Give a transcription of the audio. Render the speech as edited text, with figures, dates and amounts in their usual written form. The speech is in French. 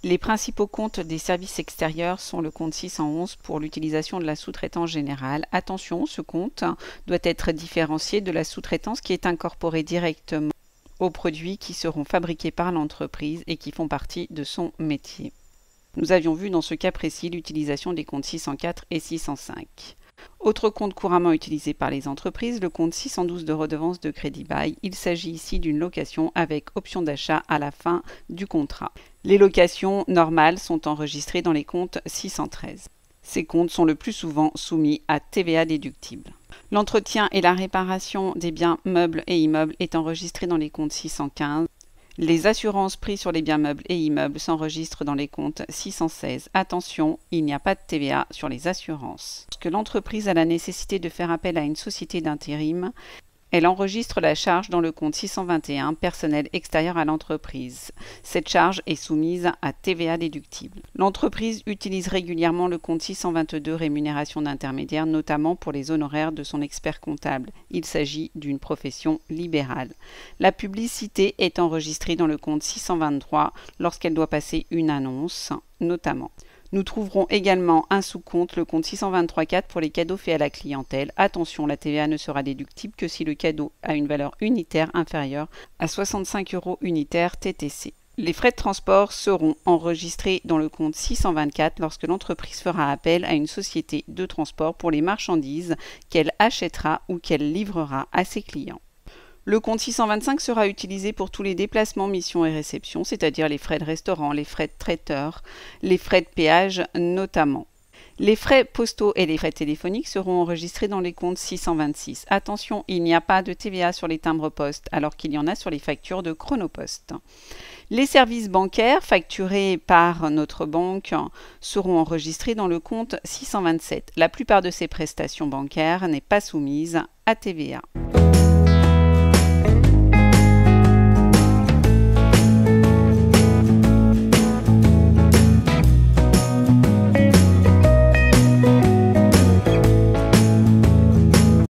Les principaux comptes des services extérieurs sont le compte 611 pour l'utilisation de la sous-traitance générale. Attention, ce compte doit être différencié de la sous-traitance qui est incorporée directement aux produits qui seront fabriqués par l'entreprise et qui font partie de son métier. Nous avions vu dans ce cas précis l'utilisation des comptes 604 et 605. Autre compte couramment utilisé par les entreprises, le compte 612 de redevance de crédit bail. Il s'agit ici d'une location avec option d'achat à la fin du contrat. Les locations normales sont enregistrées dans les comptes 613. Ces comptes sont le plus souvent soumis à TVA déductible. L'entretien et la réparation des biens meubles et immeubles est enregistré dans les comptes 615. Les assurances prises sur les biens meubles et immeubles s'enregistrent dans les comptes 616. Attention, il n'y a pas de TVA sur les assurances. Lorsque l'entreprise a la nécessité de faire appel à une société d'intérim, elle enregistre la charge dans le compte 621, personnel extérieur à l'entreprise. Cette charge est soumise à TVA déductible. L'entreprise utilise régulièrement le compte 622, rémunération d'intermédiaire, notamment pour les honoraires de son expert comptable. Il s'agit d'une profession libérale. La publicité est enregistrée dans le compte 623 lorsqu'elle doit passer une annonce, notamment. Nous trouverons également un sous-compte, le compte 623.4 pour les cadeaux faits à la clientèle. Attention, la TVA ne sera déductible que si le cadeau a une valeur unitaire inférieure à 65 € unitaires TTC. Les frais de transport seront enregistrés dans le compte 624 lorsque l'entreprise fera appel à une société de transport pour les marchandises qu'elle achètera ou qu'elle livrera à ses clients. Le compte 625 sera utilisé pour tous les déplacements, missions et réceptions, c'est-à-dire les frais de restaurant, les frais de traiteur, les frais de péage notamment. Les frais postaux et les frais téléphoniques seront enregistrés dans les comptes 626. Attention, il n'y a pas de TVA sur les timbres-poste, alors qu'il y en a sur les factures de Chronopost. Les services bancaires facturés par notre banque seront enregistrés dans le compte 627. La plupart de ces prestations bancaires n'est pas soumise à TVA.